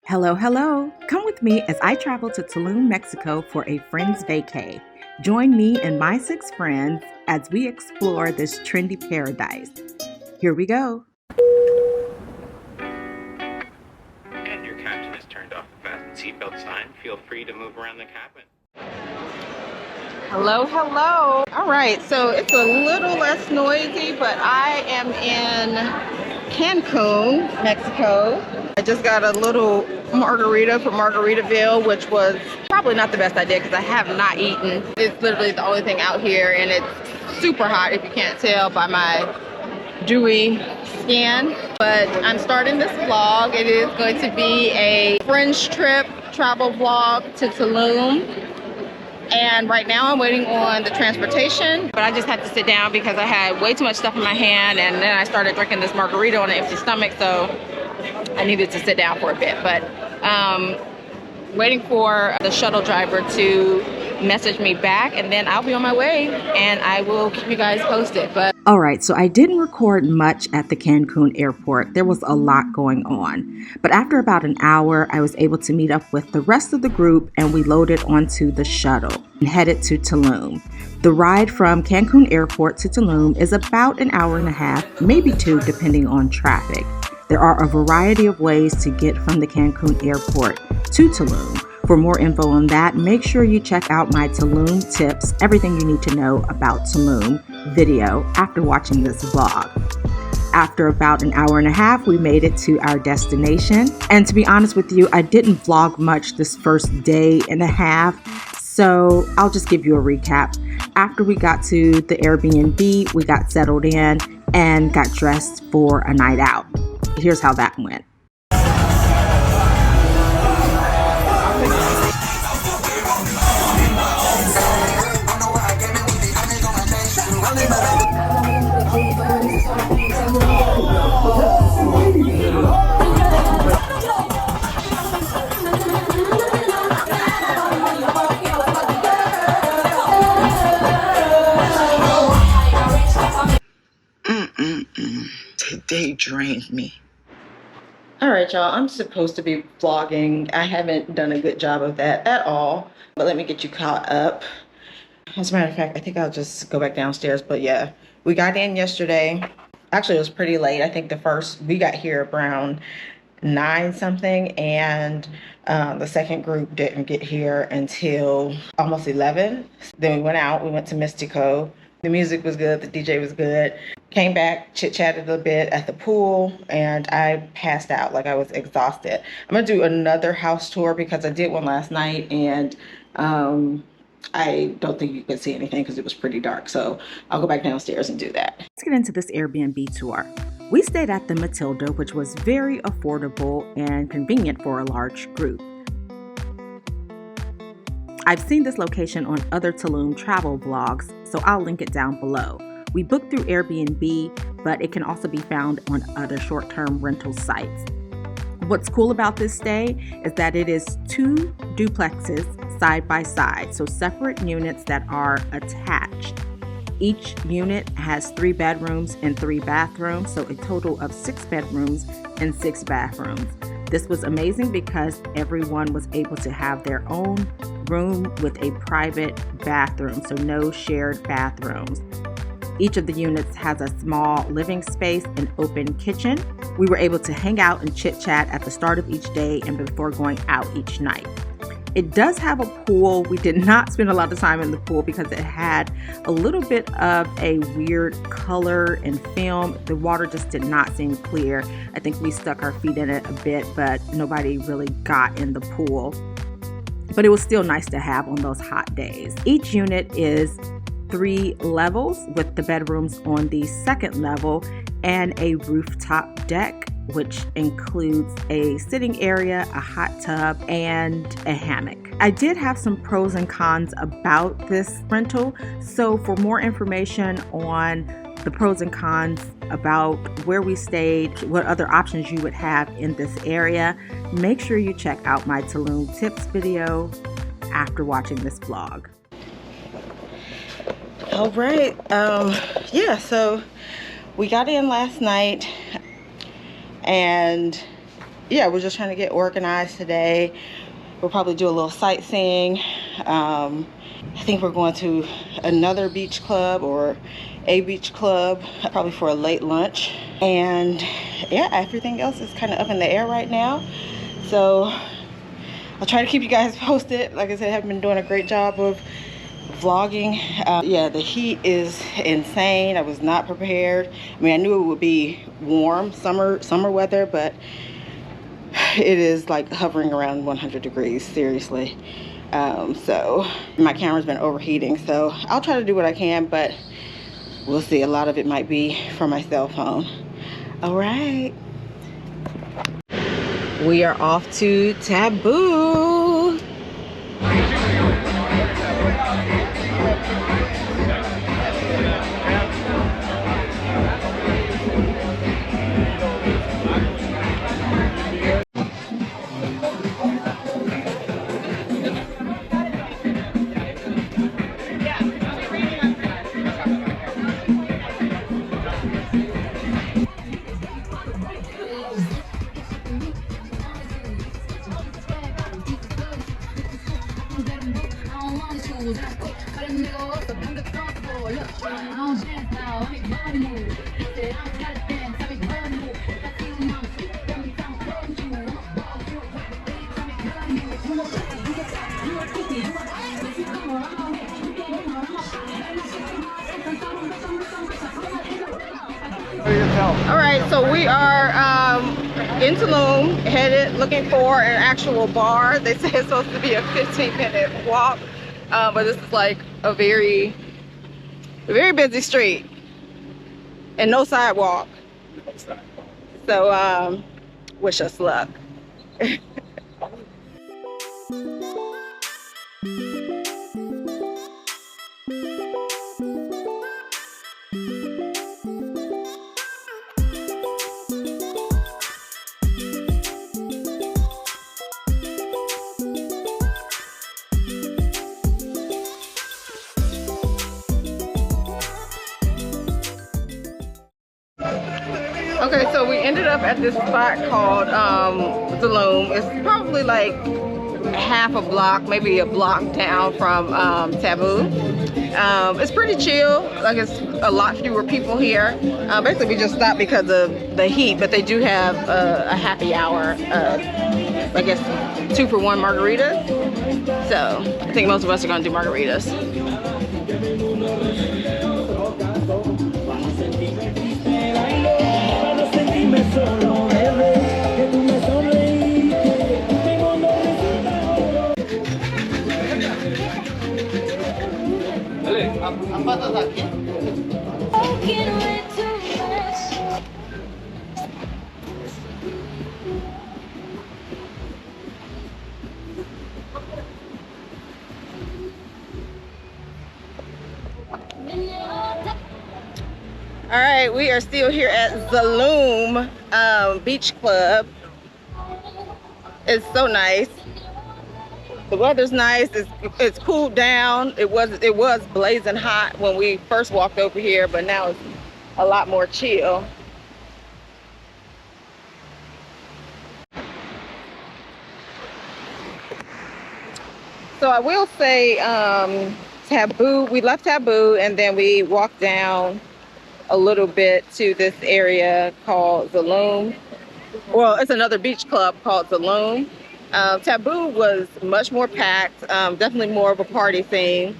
Hello, hello. Come with me as I travel to Tulum, Mexico for a friend's vacay. Join me and my 6 friends as we explore this trendy paradise. Here we go. And your captain has turned off the fasten seatbelt sign. Feel free to move around the cabin. Hello, hello. All right, so it's a little less noisy, but I am in Cancun, Mexico. I just got a little margarita from Margaritaville, which was probably not the best idea because I have not eaten. It's literally the only thing out here, and it's super hot if you can't tell by my dewy skin. But I'm starting this vlog. It is going to be a fringe trip travel vlog to Tulum. And right now I'm waiting on the transportation, but I just had to sit down because I had way too much stuff in my hand, and then I started drinking this margarita on an empty stomach, so I needed to sit down for a bit. But waiting for the shuttle driver to message me back, and then I'll be on my way and I will keep you guys posted. But All right, so I didn't record much at the Cancun airport. There was a lot going on. But after about an hour, I was able to meet up with the rest of the group and we loaded onto the shuttle and headed to Tulum. The ride from Cancun airport to Tulum is about an hour and a half, maybe 2, depending on traffic. There are a variety of ways to get from the Cancun airport to Tulum. For more info on that, make sure you check out my Tulum tips, everything you need to know about Tulum video after watching this vlog. After about an hour and a half, we made it to our destination. And to be honest with you, I didn't vlog much this first day and a half, so I'll just give you a recap. After we got to the Airbnb, we got settled in and got dressed for a night out. Here's how that went. Today drained me. all right, y'all, I'm supposed to be vlogging. I haven't done a good job of that at all, but let me get you caught up. As a matter of fact, I think I'll just go back downstairs. But yeah, we got in yesterday. Actually, it was pretty late. I think we got here around 9 something, and the second group didn't get here until almost 11. Then we went out. We went to Mystico. The music was good. The DJ was good. Came back, chit-chatted a bit at the pool, and I passed out. Like, I was exhausted. I'm gonna do another house tour because I did one last night, and I don't think you could see anything because it was pretty dark. So I'll go back downstairs and do that. Let's get into this Airbnb tour. We stayed at the Matilda, which was very affordable and convenient for a large group. I've seen this location on other Tulum travel vlogs, so I'll link it down below. We booked through Airbnb, but it can also be found on other short-term rental sites. What's cool about this stay is that it is 2 duplexes side by side, so separate units that are attached. Each unit has 3 bedrooms and 3 bathrooms, so a total of 6 bedrooms and 6 bathrooms. This was amazing because everyone was able to have their own room with a private bathroom, so no shared bathrooms. Each of the units has a small living space and open kitchen. We were able to hang out and chit-chat at the start of each day and before going out each night. It does have a pool. We did not spend a lot of time in the pool because it had a little bit of a weird color and film. The water just did not seem clear. I think we stuck our feet in it a bit, but nobody really got in the pool. But it was still nice to have on those hot days. Each unit is 3 levels with the bedrooms on the second level and a rooftop deck, which includes a sitting area, a hot tub, and a hammock. I did have some pros and cons about this rental, so for more information on the pros and cons about where we stayed, what other options you would have in this area, make sure you check out my Tulum tips video after watching this vlog. All right, yeah, so we got in last night, and yeah, we're just trying to get organized today. We'll probably do a little sightseeing. I think we're going to another beach club or a beach club, probably for a late lunch. And yeah, everything else is kind of up in the air right now. So I'll try to keep you guys posted. Like I said, I haven't been doing a great job of vlogging. Yeah, the heat is insane. I was not prepared. I mean, I knew it would be warm, summer weather, but it is like hovering around 100 degrees, seriously. So my camera's been overheating, so I'll try to do what I can, but we'll see. A lot of it might be from my cell phone. All right, we are off to Taboo. All right, so we are in Tulum, headed looking for an actual bar. They say it's supposed to be a 15-minute walk, but this is like a very busy street and no sidewalk. So wish us luck. Okay, so we ended up at this spot called Tulum. It's probably like half a block, maybe a block down from Taboo. It's pretty chill. Like, it's a lot fewer people here. Basically, we just stopped because of the heat, but they do have a happy hour. I guess 2-for-1 margarita. So I think most of us are gonna do margaritas. All right, we are still here at Tulum Beach Club. It's so nice. The weather's nice. It's cooled down. It was blazing hot when we first walked over here, but now it's a lot more chill. So I will say, Taboo. We left Taboo and then we walked down a little bit to this area called Tulum. Well, it's another beach club called Tulum. Taboo was much more packed, definitely more of a party theme,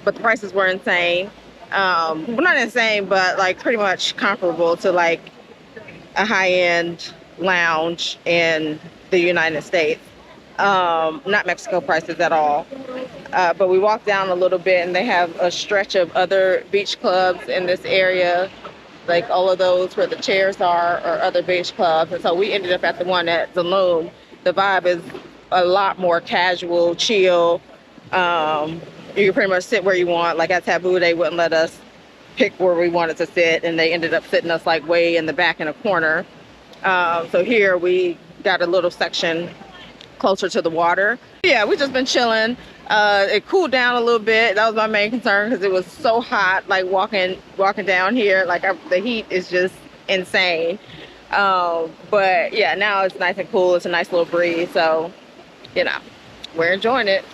but the prices were insane. Well, not insane, but like pretty much comparable to like a high-end lounge in the United States. Not Mexico prices at all. But we walked down a little bit and they have a stretch of other beach clubs in this area. Like all of those where the chairs are other beach clubs. And so we ended up at the one at Tulum. The vibe is a lot more casual, chill. You can pretty much sit where you want. Like at Taboo, they wouldn't let us pick where we wanted to sit, and they ended up sitting us like way in the back in a corner. So here we got a little section closer to the water. Yeah, we just been chilling. It cooled down a little bit. That was my main concern because it was so hot, like walking down here. Like the heat is just insane. But yeah, now it's nice and cool. It's a nice little breeze. So, you know, we're enjoying it.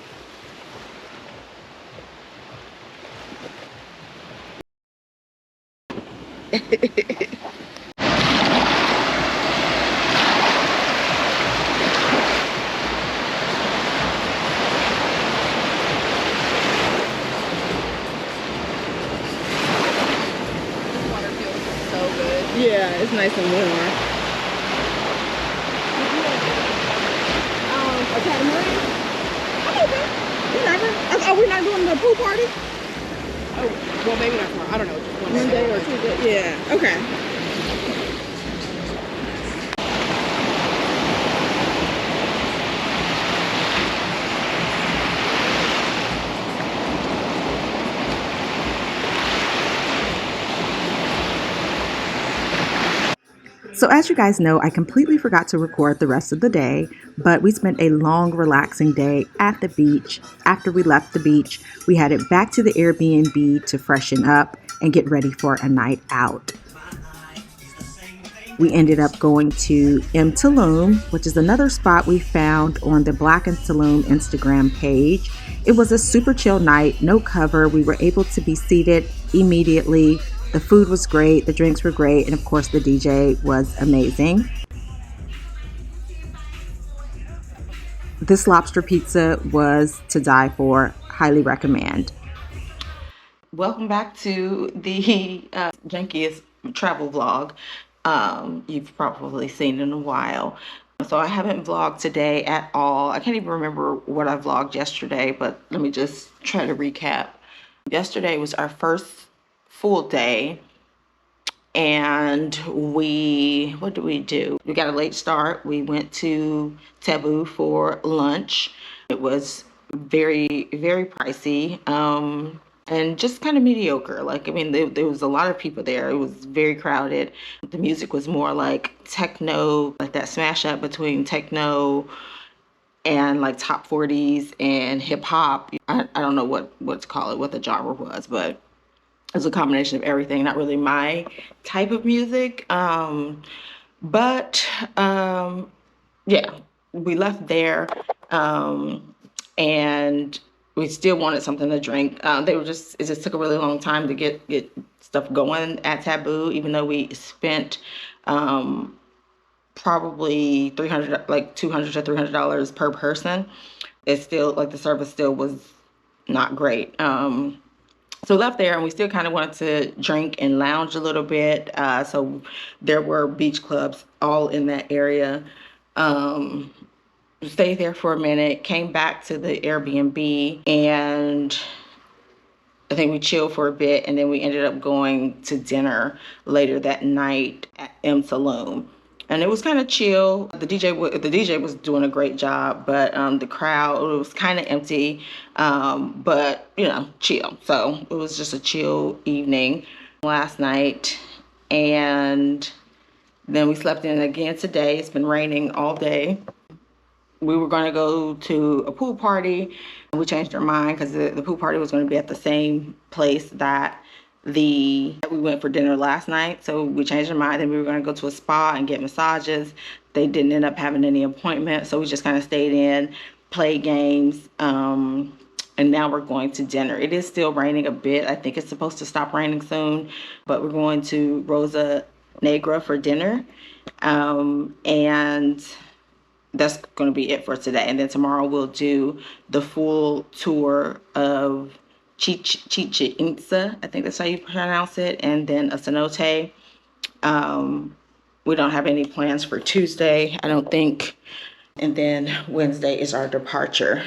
Water feels so good. Yeah, it's nice and warm. A catamaran? I'm okay. Whatever. Are we not doing the pool party? Oh, well, maybe not tomorrow. I don't know. Just one Monday or Tuesday. Yeah. Okay. So as you guys know, I completely forgot to record the rest of the day, but we spent a long, relaxing day at the beach. After we left the beach, we headed back to the Airbnb to freshen up and get ready for a night out. We ended up going to Tulum, which is another spot we found on the Black and Tulum Instagram page. It was a super chill night, no cover. We were able to be seated immediately. The food was great, the drinks were great, and of course the DJ was amazing. This lobster pizza was to die for. Highly recommend. Welcome back to the jankiest travel vlog you've probably seen in a while. So I haven't vlogged today at all. I can't even remember what I vlogged yesterday, but let me just try to recap. Yesterday was our first full day, and what did we do? We got a late start. We went to Taboo for lunch. It was very, very pricey, and just kind of mediocre. Like, I mean, there was a lot of people there. It was very crowded. The music was more like techno, like that smash up between techno and like top 40s and hip hop. I don't know what to call it, what the genre was, but it was a combination of everything. Not really my type of music. But yeah, we left there, and we still wanted something to drink. It just took a really long time to get stuff going at Taboo, even though we spent probably $200 to $300 per person. It's still like the service still was not great. So left there, and we still kind of wanted to drink and lounge a little bit. So there were beach clubs all in that area. Stayed there for a minute, came back to the Airbnb, and I think we chilled for a bit, and then we ended up going to dinner later that night at Tulum. And it was kind of chill. The DJ was doing a great job, but the crowd, it was kind of empty, but you know, chill. So it was just a chill evening last night, and then we slept in again today. It's been raining all day. We were going to go to a pool party. We changed our mind because the pool party was going to be at the same place that we went for dinner last night. So we changed our mind, and we were going to go to a spa and get massages. They didn't end up having any appointments, so we just kind of stayed in, played games, and now we're going to dinner. It is still raining a bit. I think it's supposed to stop raining soon, but we're going to Rosa Negra for dinner, and that's going to be it for today. And then tomorrow we'll do the full tour of Chichen Itza. I think that's how you pronounce it. And then a cenote. We don't have any plans for Tuesday, I don't think. And then Wednesday is our departure.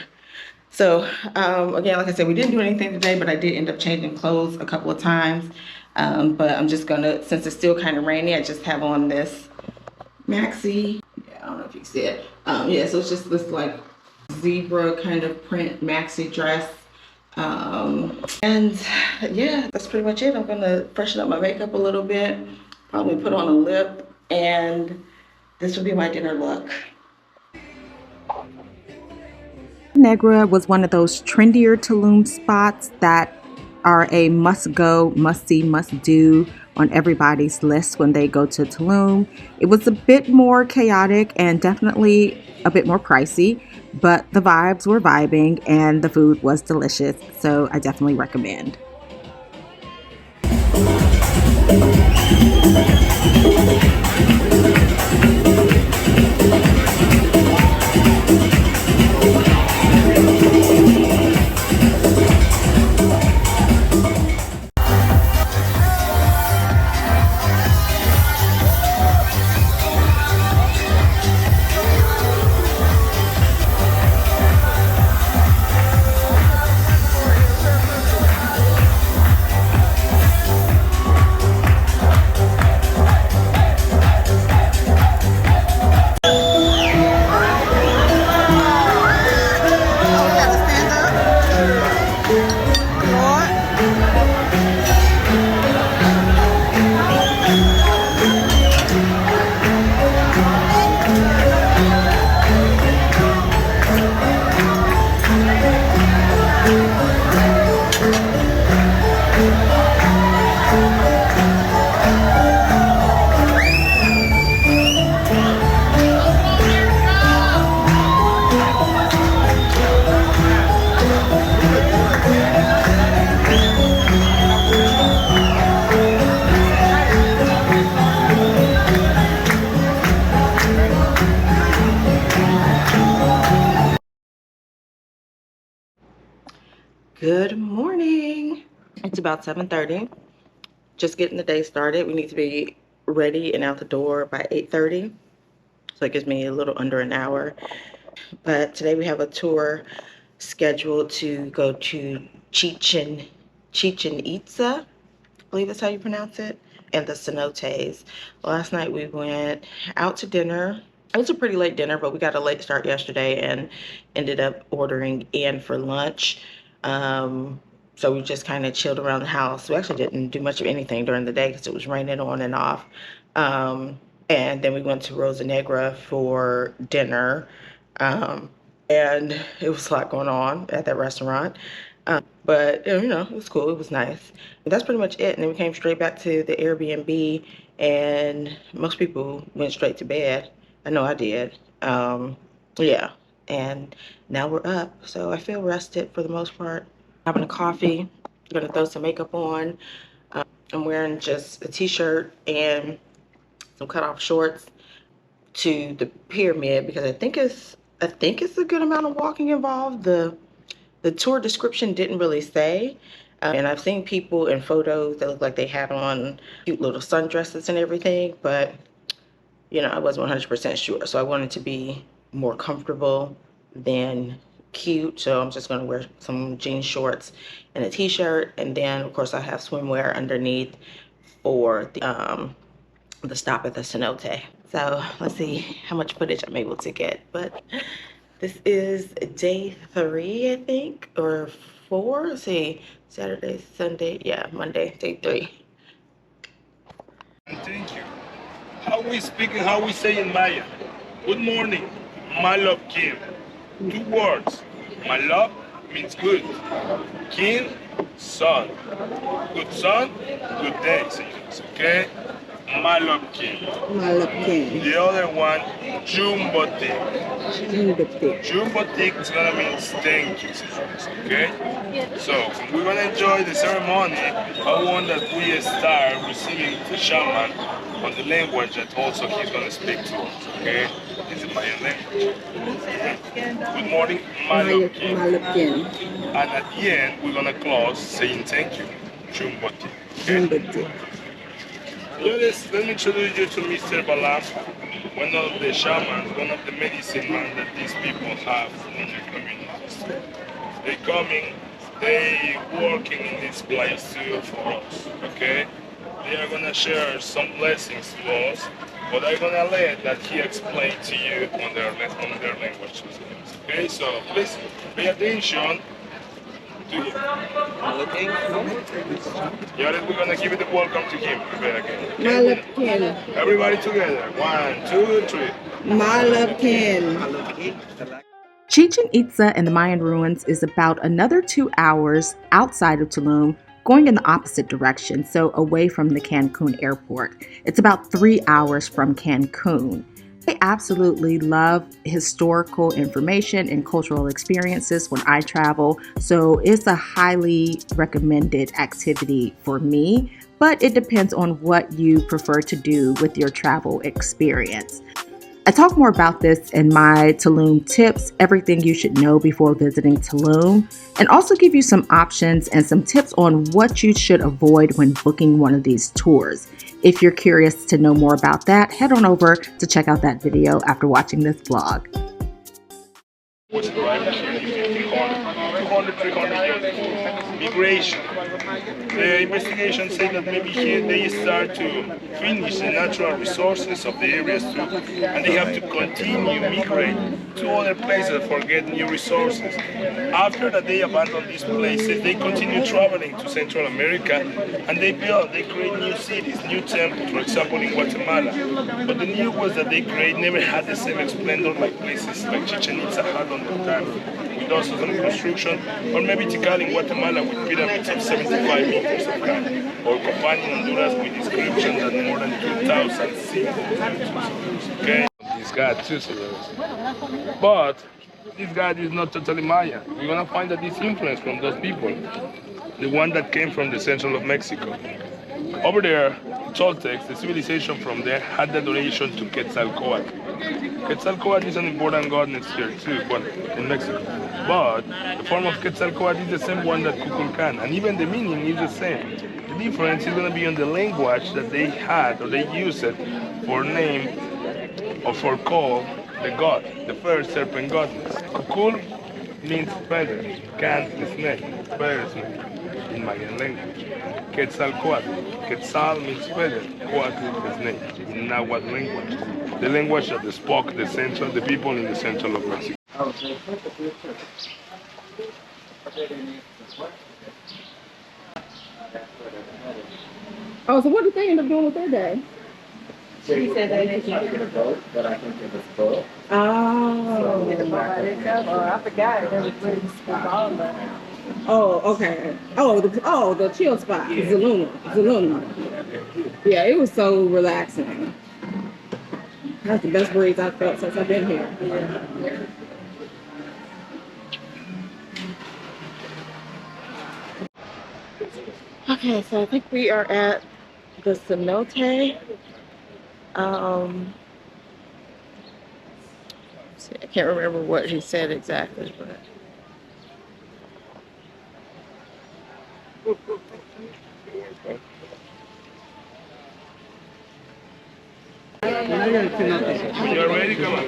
So again, like I said, we didn't do anything today, but I did end up changing clothes a couple of times. But I'm just gonna, since it's still kind of rainy, I just have on this maxi. I don't know if you can see it. Yeah, so it's just this like zebra kind of print maxi dress. And yeah, that's pretty much it. I'm gonna freshen up my makeup a little bit, probably put on a lip, and this will be my dinner look. Negra was one of those trendier Tulum spots that are a must go, must see, must do on everybody's list when they go to Tulum. It was a bit more chaotic and definitely a bit more pricey, but the vibes were vibing and the food was delicious, so I definitely recommend. Good morning. It's about 7:30. Just getting the day started. We need to be ready and out the door by 8:30. So it gives me a little under an hour. But today we have a tour scheduled to go to Chichen Itza, I believe that's how you pronounce it, and the cenotes. Last night we went out to dinner. It was a pretty late dinner, but we got a late start yesterday and ended up ordering in for lunch. So we just kind of chilled around the house. We actually didn't do much of anything during the day because it was raining on and off. And then we went to Rosa Negra for dinner. And it was a lot going on at that restaurant. But you know, it was cool. It was nice. But that's pretty much it. And then we came straight back to the Airbnb, and most people went straight to bed. I know I did. Yeah. And now we're up, so I feel rested for the most part. Having a coffee. Gonna throw some makeup on. I'm wearing just a t-shirt and some cut-off shorts to the pyramid because I think it's a good amount of walking involved. The tour description didn't really say, and I've seen people in photos that look like they had on cute little sundresses and everything, but you know, I wasn't 100% sure, so I wanted to be more comfortable than cute, so I'm just going to wear some jean shorts and a t-shirt, and then of course I have swimwear underneath for the stop at the cenote. So let's see how much footage I'm able to get, but this is day 3, I think, or 4. Let's see, Saturday, Sunday, yeah, Monday, day 3. Thank you. How we speak and how we say in Mayan. Good morning, my love Kim. 2 words. My love means good. Kim, sun. Good sun, good day, señores, okay? My love Kim. My love Kim. The other one, Jumbotik. Jumbotik is gonna mean thank you, señores, okay? So, when we're gonna enjoy the ceremony, I want that we start receiving the shaman on the language that also he's gonna speak to us, okay? It's the Mayan language. Good morning, my love Kim. And at the end, we're gonna close saying thank you, Jumbotik. Okay? Let me introduce you to Mr. Balam, one of the shamans, one of the medicine men that these people have in their communities. They coming, they working in this place too for us, okay? They are gonna share some blessings to us, but I'm gonna let that he explain to you on their language. Okay, so please pay attention to him. Yeah, we're gonna give it a welcome to him. Okay? Everybody together. 1, 2, 3. Chichen Itza and the Mayan ruins is about another 2 hours outside of Tulum, going in the opposite direction, so away from the Cancun airport. It's about 3 hours from Cancun. I absolutely love historical information and cultural experiences when I travel, so it's a highly recommended activity for me, but it depends on what you prefer to do with your travel experience. I talk more about this in my Tulum tips, everything you should know before visiting Tulum, and also give you some options and some tips on what you should avoid when booking one of these tours. If you're curious to know more about that, head on over to check out that video after watching this vlog. Was arrived here in 200, 300 years. Migration. The investigation said that maybe here they start to finish the natural resources of the areas too, and they have to continue migrate to other places for get new resources. After that they abandon these places, they continue traveling to Central America, and they create new cities, new temples, for example in Guatemala. But the new ones that they create never had the same splendor like places like Chichen Itza had on the time, with also some construction, or maybe Tikal in Guatemala with pyramids of 75 meters of height, or Copan in Honduras with inscriptions at more than 2,000 feet. Okay, this guy too, but this guy is not totally Maya. We're gonna find that this influence from those people, the one that came from the central of Mexico. Over there, Toltecs, the civilization from there, had the adoration to Quetzalcoatl. Quetzalcoatl is an important goddess here too, well, in Mexico. But the form of Quetzalcoatl is the same one that Kukulkan, and even the meaning is the same. The difference is going to be on the language that they had, or they used it for name or for call the god, the first serpent goddess. Kukul means feather, can is snake, feather snake in Mayan language. Quetzalcoatl, Quetzal means feather, Coatl is snake in Nahuatl language. The language that spoke the people in the central of Mexico. Oh, so what did they end up doing with their day? She said they didn't get a boat, but I think it was full. Oh. I forgot. There was really small. Oh, okay. The chill spot, Yeah. Zuluna. Yeah, it was so relaxing. That's the best breeze I've felt since I've been here. Okay, so I think we are at the cenote. See, I can't remember what he said exactly, but. When you're ready, come on.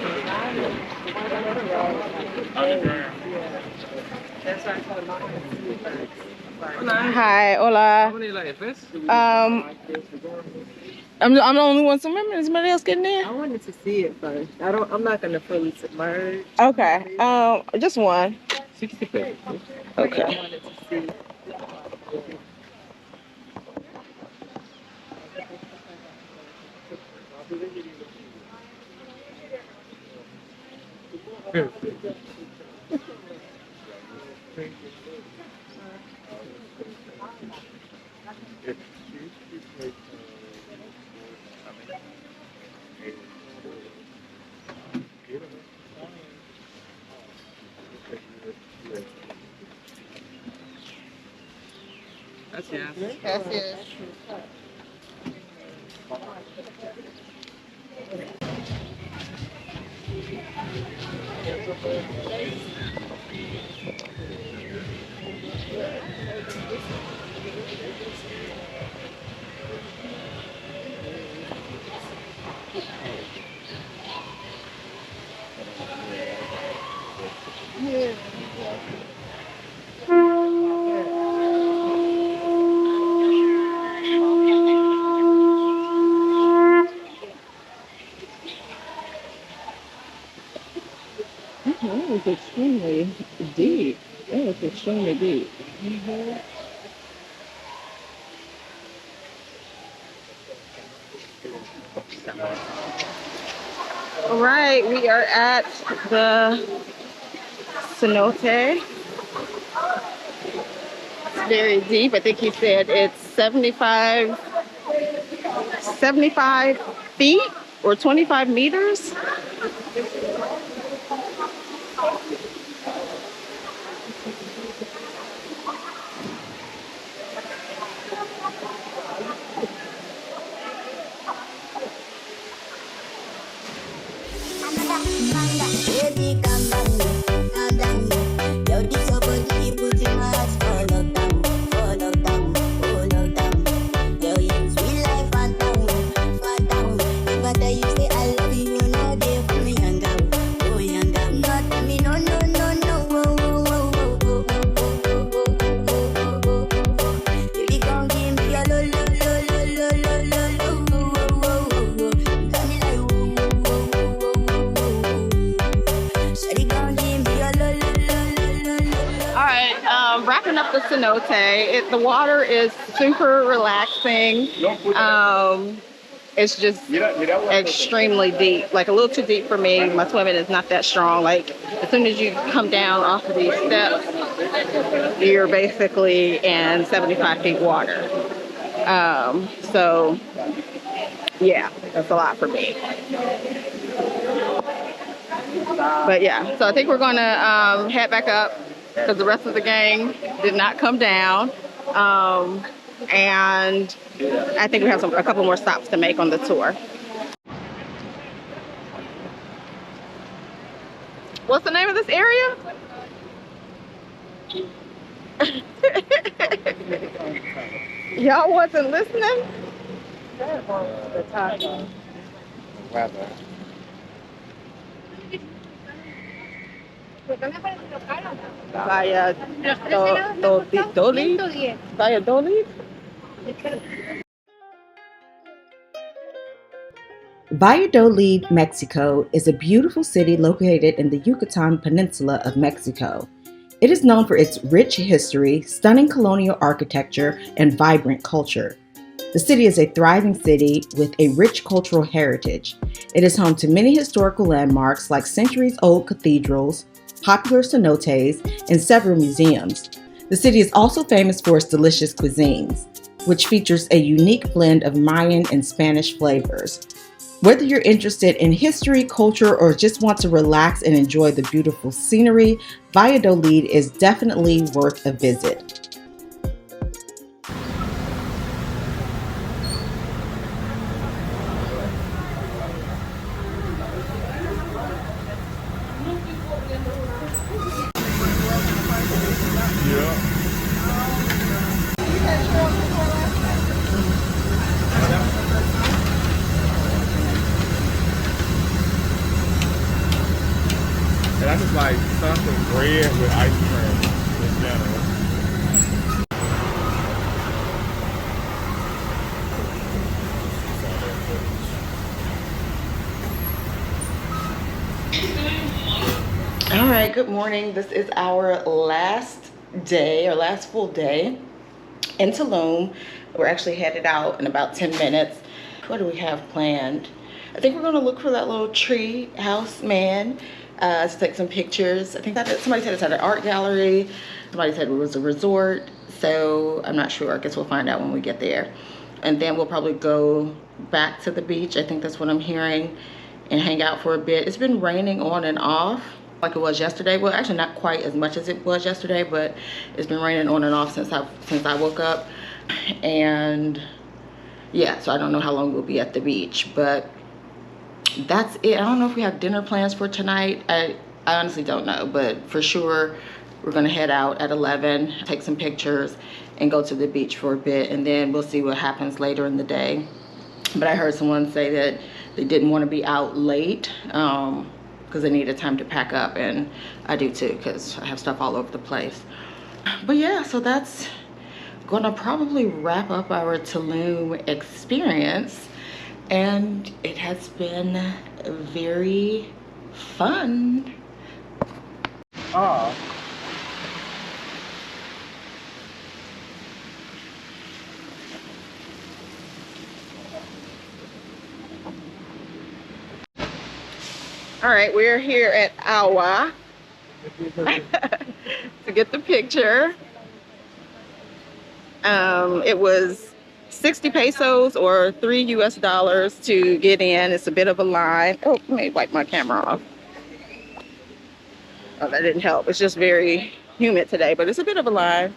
Hi, hola. I'm the only one swimming. Is somebody else getting in? I wanted to see it first. I'm not gonna fully submerge. Okay. Just one. 60 pesos. Okay. I wanted to see. Gracias. That was extremely deep. That was extremely deep. All right, we are at the cenote. very deep. I think he said it's 75 feet or 25 meters. Baby, come down, calm down. Yo, this your body, put in my heart for lockdown, for lockdown, oh lockdown. Yo, you sweet life, phantom, phantom. If I tell you say I love you, you know they for me young girl, oh young girl. Not tell me no, no, no, no, oh, oh, oh, oh, oh, oh, oh, oh, oh, oh. Baby, come give me your lo, lo, lo, lo, lo, lo, lo, oh, oh, oh, oh. Got me like, oh, oh, oh, oh, oh, oh. Shawty, come give me your lo, lo, lo, lo, lo, lo. All right, wrapping up the cenote. The water is super relaxing. It's just extremely deep, like a little too deep for me. My swimming is not that strong. Like as soon as you come down off of these steps, you're basically in 75 feet water. So yeah, that's a lot for me. But yeah, so I think we're gonna head back up because the rest of the gang did not come down. And I think we have a couple more stops to make on the tour. What's the name of this area? Y'all wasn't listening? The taco. Valladolid? Valladolid, Mexico is a beautiful city located in the Yucatan Peninsula of Mexico. It is known for its rich history, stunning colonial architecture, and vibrant culture. The city is a thriving city with a rich cultural heritage. It is home to many historical landmarks like centuries-old cathedrals, popular cenotes, and several museums. The city is also famous for its delicious cuisines, which features a unique blend of Mayan and Spanish flavors. Whether you're interested in history, culture, or just want to relax and enjoy the beautiful scenery, Valladolid is definitely worth a visit. And I just like something bread with ice cream in general. All right, good morning. This is our last day, or last full day in Tulum. We're actually headed out in about 10 minutes. What do we have planned? I think we're gonna look for that little tree house man to take some pictures. I think that somebody said it's at an art gallery. Somebody said it was a resort. So I'm not sure. I guess we'll find out when we get there. And then we'll probably go back to the beach. I think that's what I'm hearing, and hang out for a bit. It's been raining on and off like it was yesterday. Well, actually not quite as much as it was yesterday, but it's been raining on and off since I woke up. And yeah, so I don't know how long we'll be at the beach, but that's it. I don't know if we have dinner plans for tonight. I honestly don't know, but for sure we're gonna head out at 11, take some pictures, and go to the beach for a bit, and then we'll see what happens later in the day. But I heard someone say that they didn't want to be out late because they needed time to pack up, and I do too because I have stuff all over the place. But yeah, so that's gonna probably wrap up our Tulum experience, and it has been very fun. Oh. All right, we're here at Awa to get the picture. It was 60 pesos or $3 to get in. It's a bit of a line. Oh, let me wipe my camera off. Oh, that didn't help. It's just very humid today, but it's a bit of a line.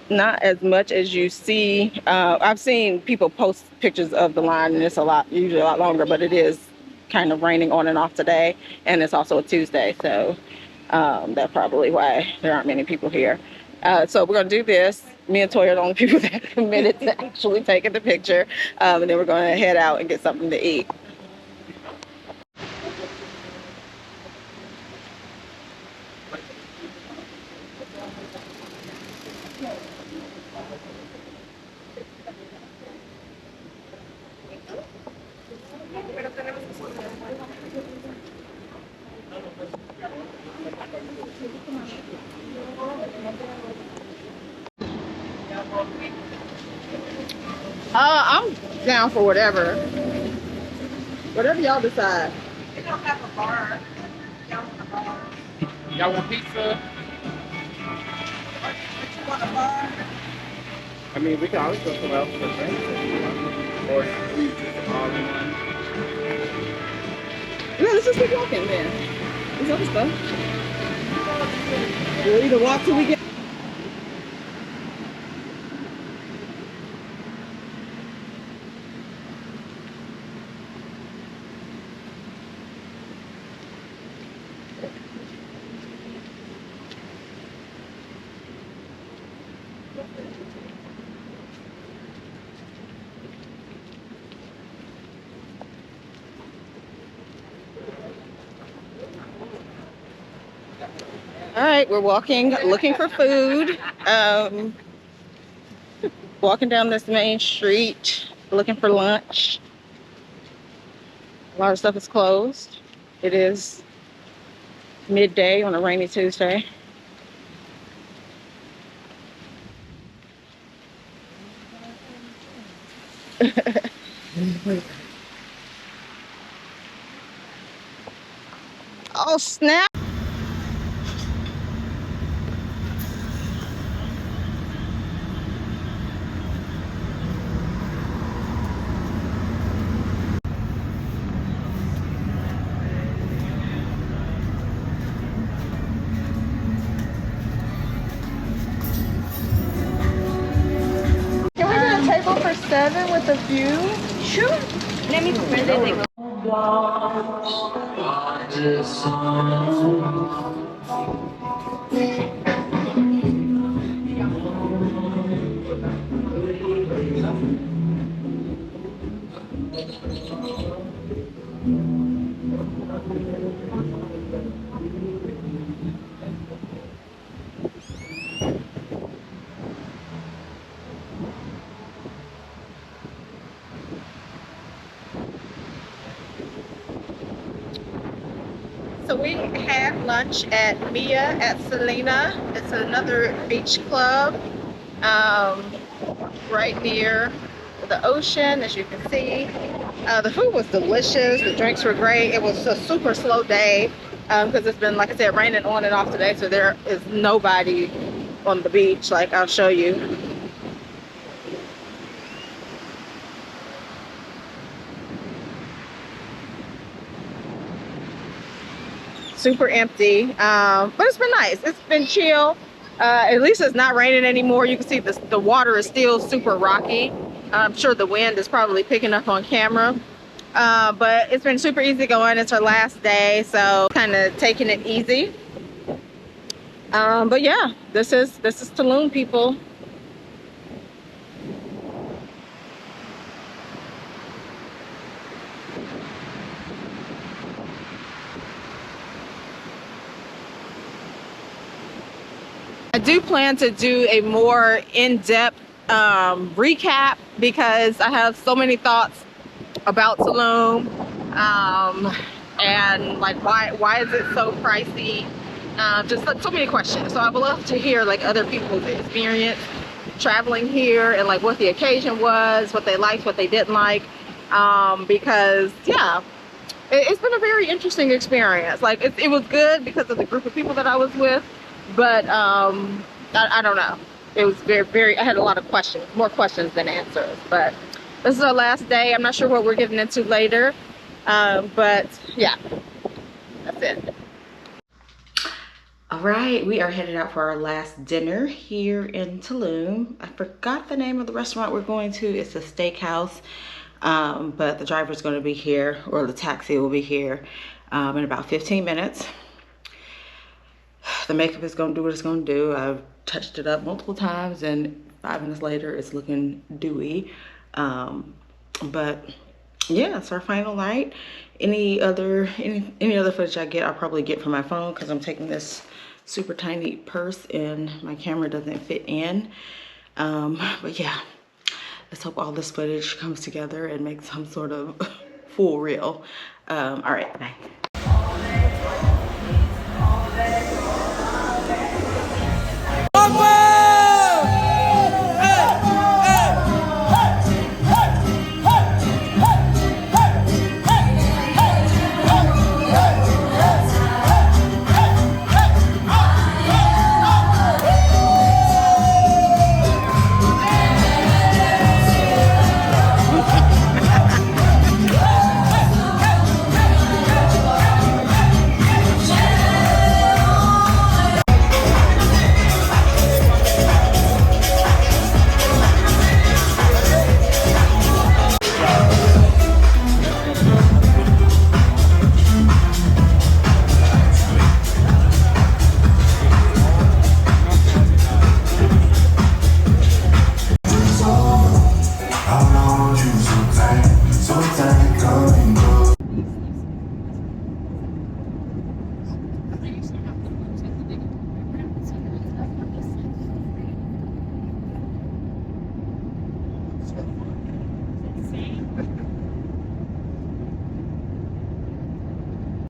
Not as much as you see. I've seen people post pictures of the line, and it's usually a lot longer, but it is kind of raining on and off today, and it's also a Tuesday, so that's probably why there aren't many people here. So we're going to do this. Me and Toya are the only people that committed to actually taking the picture, and then we're going to head out and get something to eat. I'm down for whatever. Whatever y'all decide. We don't have a bar. Y'all want a bar? Y'all want pizza? You want a bar? I mean, we can always go somewhere else for drinks if you want. Or we just all in one. Yeah, let's just keep walking then. There's other stuff. We'll either walk till we get. All right, we're walking, looking for food. Walking down this main street, looking for lunch. A lot of stuff is closed. It is midday on a rainy Tuesday. Oh, snap. Can we get a table for 7 with a view? Sure. Let me prepare the table. So we had lunch at Mia at Selena. It's another beach club right near the ocean, as you can see. The food was delicious. The drinks were great. It was a super slow day because it's been, like I said, raining on and off today. So there is nobody on the beach. Like, I'll show you. Super empty, but it's been nice. It's been chill. At least it's not raining anymore. You can see the water is still super rocky. I'm sure the wind is probably picking up on camera, but it's been super easy going. It's our last day, so kind of taking it easy. But yeah, this is Tulum, people. I do plan to do a more in-depth recap because I have so many thoughts about Tulum, and like why is it so pricey? Just like so many questions. So I would love to hear like other people's experience traveling here and like what the occasion was, what they liked, what they didn't like, because yeah, it's been a very interesting experience. Like it was good because of the group of people that I was with. But I don't know. It was very, I had a lot of questions, more questions than answers. But this is our last day. I'm not sure what we're getting into later. But yeah, that's it. All right, we are headed out for our last dinner here in Tulum. I forgot the name of the restaurant we're going to. It's a steakhouse, but the driver's going to be here, or the taxi will be here in about 15 minutes. The makeup is going to do what it's going to do. I've touched it up multiple times, and 5 minutes later, it's looking dewy. But yeah, it's our final night. Any other footage I get, I'll probably get from my phone because I'm taking this super tiny purse and my camera doesn't fit in. But yeah, let's hope all this footage comes together and makes some sort of full reel. All right, bye.